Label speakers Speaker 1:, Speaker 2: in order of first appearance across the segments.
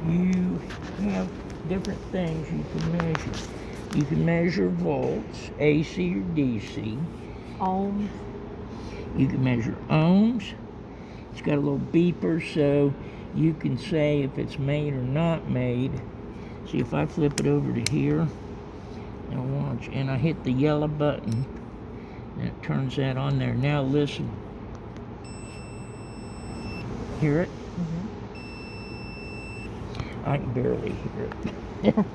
Speaker 1: you have different things you can measure. You can measure volts, AC or DC.
Speaker 2: Ohms.
Speaker 1: You can measure ohms. It's got a little beeper so you can say if it's made or not made. See, if I flip it over to here and watch, and I hit the yellow button, and it turns that on there. Now listen. Hear it? I can barely hear it.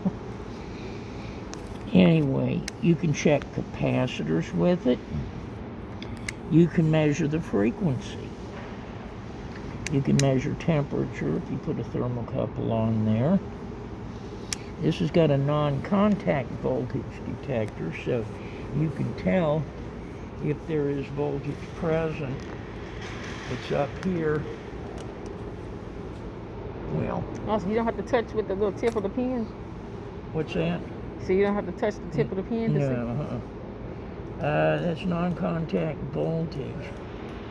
Speaker 1: Anyway, you can check capacitors with it. You can measure the frequency. You can measure temperature if you put a thermocouple on there. This has got a non-contact voltage detector, so you can tell if there is voltage present. It's up here. Well,
Speaker 2: Oh, so you don't have to touch with the little tip of the pen?
Speaker 1: what's that?
Speaker 2: So you don't have to touch the tip of the pen to see?
Speaker 1: No, that's non-contact voltage.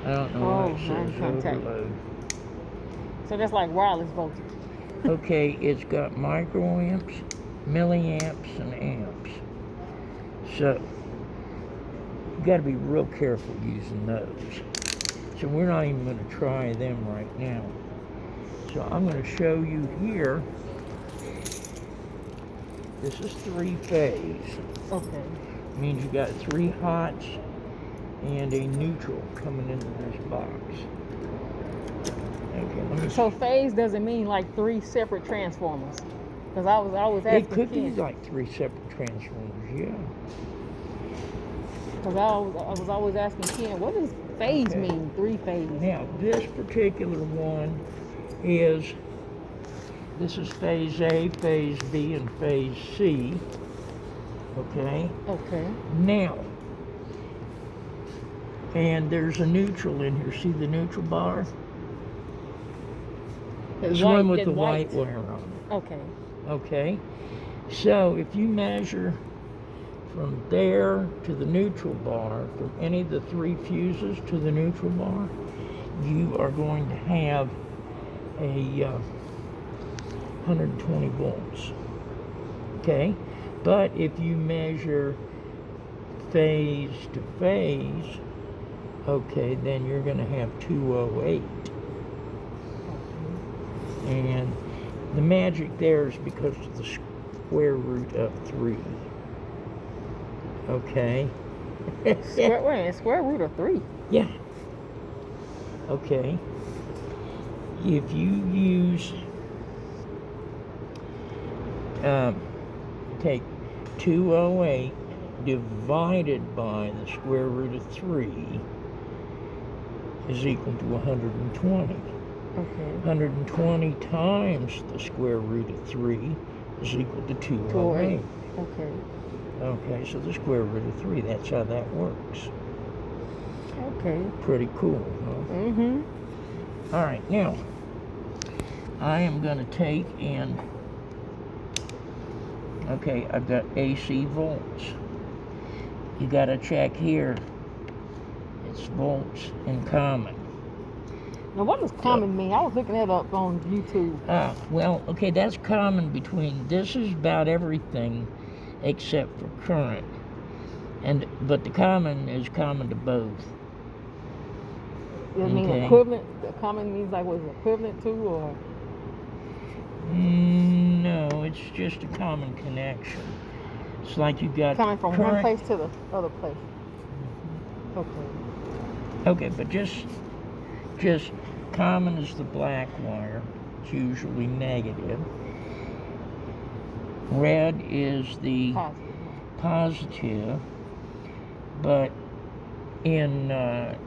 Speaker 1: I don't know why it says
Speaker 2: non-contact.
Speaker 1: overload.
Speaker 2: So that's like wireless voltage.
Speaker 1: Okay, it's got microamps, milliamps, and amps. So you got to be real careful using those. So we're not even going to try them right now. So I'm going to show you here. This is 3-phase.
Speaker 2: Okay.
Speaker 1: Means you got 3 hots and a neutral coming into this box. Okay, let me.
Speaker 2: So phase doesn't mean like 3 separate transformers. Because I was asking
Speaker 1: It could be
Speaker 2: Ken.
Speaker 1: like 3 separate transformers, yeah.
Speaker 2: Because I was always asking Ken, what does phase
Speaker 1: Okay.
Speaker 2: mean? 3 phase.
Speaker 1: Now, this particular one is, this is phase A, phase B, and phase C. Okay?
Speaker 2: Okay.
Speaker 1: Now, and there's a neutral in here. See the neutral bar? It's the one with the white wire on it.
Speaker 2: Okay.
Speaker 1: Okay? So, if you measure from there to the neutral bar, from any of the 3 fuses to the neutral bar, you are going to have a 120 volts. Okay? But if you measure phase to phase, okay, then you're going to have 208. And the magic there is because of the square root of 3. Okay?
Speaker 2: Square root of 3.
Speaker 1: Yeah. Okay. If you use, take 208 divided by the square root of 3 is equal to 120.
Speaker 2: Okay.
Speaker 1: 120 times the square root of 3 is equal to 208.
Speaker 2: Okay.
Speaker 1: Okay, so the square root of 3, that's how that works.
Speaker 2: Okay.
Speaker 1: Pretty cool, huh?
Speaker 2: Mm-hmm.
Speaker 1: All right, now, I am going to take and, okay, I've got AC volts. You got to check here. It's volts in common.
Speaker 2: Now, what does common mean? I was looking that up on YouTube.
Speaker 1: Well, okay, that's common between, this is about everything except for current. But the common is common to both.
Speaker 2: Does it mean
Speaker 1: Okay.
Speaker 2: equivalent? Common means like what is it, equivalent to, or?
Speaker 1: No, it's just a common connection. It's like you got
Speaker 2: Coming from
Speaker 1: current.
Speaker 2: one place to the other place. Okay.
Speaker 1: Okay, but just common is the black wire. It's usually negative. Red is the positive, but in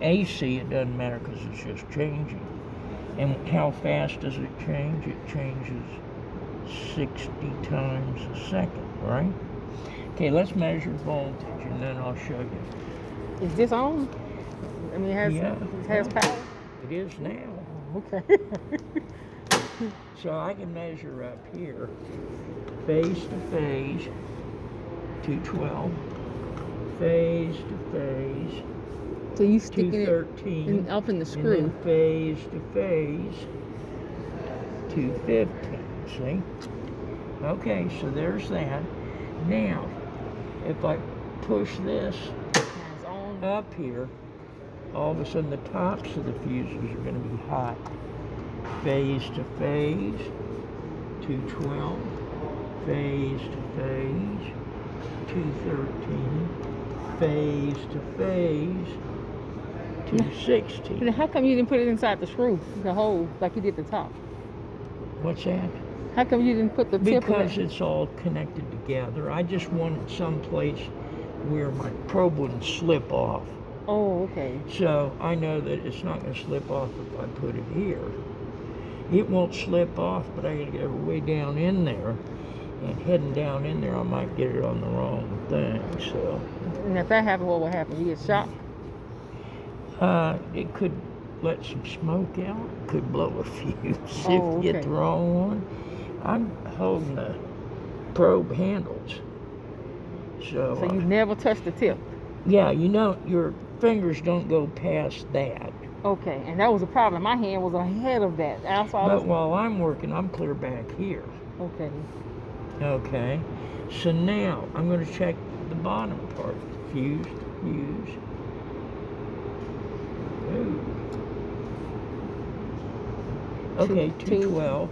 Speaker 1: AC it doesn't matter because it's just changing. And how fast does it change? It changes 60 times a second, right? Okay, let's measure voltage and then I'll show you.
Speaker 2: Is this on? I mean, it has power?
Speaker 1: It is now.
Speaker 2: Okay.
Speaker 1: So I can measure up here, phase to phase, 212, phase to phase,
Speaker 2: So you sticking it
Speaker 1: 213,
Speaker 2: up in the
Speaker 1: and
Speaker 2: screw.
Speaker 1: then phase to phase, 215. See? Okay, so there's that. Now, if I push this
Speaker 2: It's on.
Speaker 1: up here, all of a sudden the tops of the fuses are going to be hot. Phase to phase, 212. Phase to phase, 213. Phase to phase, 216.
Speaker 2: Then how come you didn't put it inside the screw, the hole, like you did the top?
Speaker 1: What's that?
Speaker 2: How come you didn't put the tip
Speaker 1: Because
Speaker 2: of it?
Speaker 1: it's all connected together. I just wanted some place where my probe wouldn't slip off.
Speaker 2: Oh, okay.
Speaker 1: So I know that it's not going to slip off if I put it here. It won't slip off, but I got to go way down in there. And heading down in there, I might get it on the wrong thing. So
Speaker 2: And if that happens, what will happen? You get shocked?
Speaker 1: it could let some smoke out. Could blow a fuse if
Speaker 2: Oh,
Speaker 1: you get
Speaker 2: okay.
Speaker 1: the wrong one. I'm holding the probe handles. So,
Speaker 2: So you never touch the tip.
Speaker 1: yeah, you know, your fingers don't go past that.
Speaker 2: Okay, and that was a problem. My hand was ahead of that. That's why I
Speaker 1: But
Speaker 2: was.
Speaker 1: while I'm working, I'm clear back here.
Speaker 2: Okay.
Speaker 1: Okay. So now I'm going to check the bottom part. Fuse, fuse. Ooh. Okay, 212.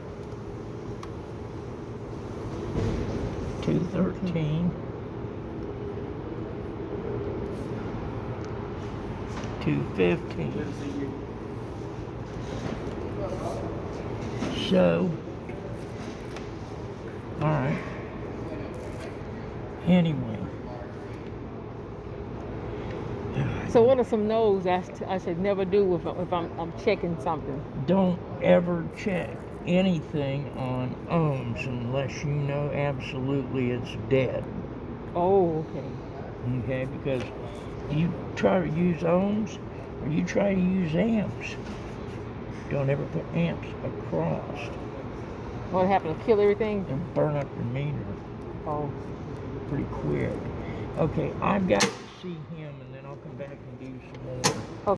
Speaker 1: 213. 215. So, all right. Anyway.
Speaker 2: So what are some no's I should never do if I'm checking something?
Speaker 1: Don't ever check anything on ohms unless you know absolutely it's dead.
Speaker 2: Oh, okay.
Speaker 1: Okay, because you try to use ohms or you try to use amps. Don't ever put amps across
Speaker 2: What happened to kill everything?
Speaker 1: and burn up your meter
Speaker 2: Oh,
Speaker 1: pretty quick. Okay, I've got to see him and then I'll come back and do some more.